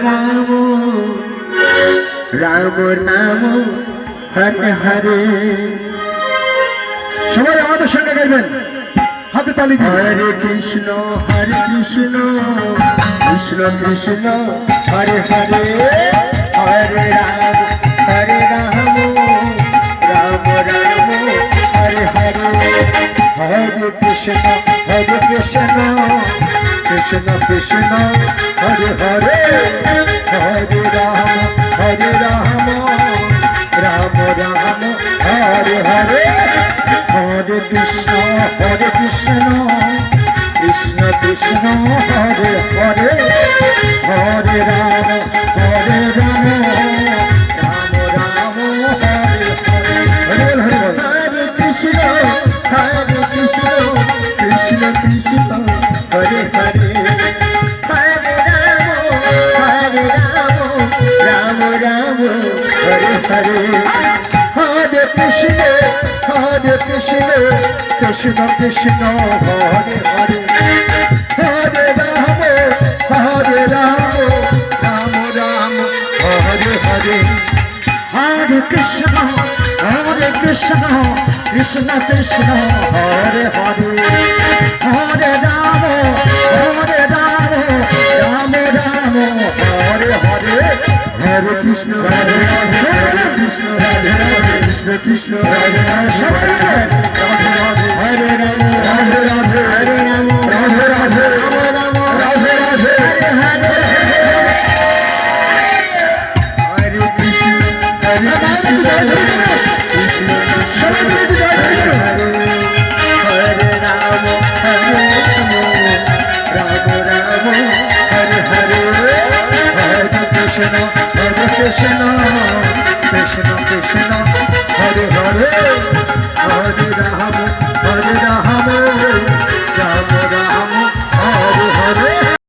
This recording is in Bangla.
রাম রাম রাম হরে হরে। সবাই আমাদের সঙ্গে গাইবেন, হাতে তালি দিন। হরে কৃষ্ণ কৃষ্ণ কৃষ্ণ হরে হরে, হরে রাম রাম রাম হরে হরে। হরে কৃষ্ণ কৃষ্ণ কৃষ্ণ হরে হরে, হরে রাম রাম রাম হরে হরে। হরে কৃষ্ণ কৃষ্ণ কৃষ্ণ হরে হরে, হরে রাম রাম রাম হরে হরে। হরে কৃষ্ণ কৃষ্ণ কৃষ্ণ হরে হরে, হরে রাম রাম হরে হরে। হরে কৃষ্ণ কৃষ্ণ কৃষ্ণ হরে হরে, হরে রাম রাম রাম হরে হরে। হরে কৃষ্ণ কৃষ্ণ কৃষ্ণ হরে হরে, হরে রাম রাম হরে হরে। হরে কৃষ্ণ রাধে রাধে কৃষ্ণ রাধে রাধে কৃষ্ণ কৃষ্ণ রাধে রাধে হরে রাম রাধে রাধে হরে রাম রাধে রাধে রাম রাধে রাধে হরে হরে কৃষ্ণ কৃষ্ণ হরে রাম রাম হরে হরে। হরে কৃষ্ণ কৃষ্ণ কৃষ্ণ হরে হরে, হরে রাম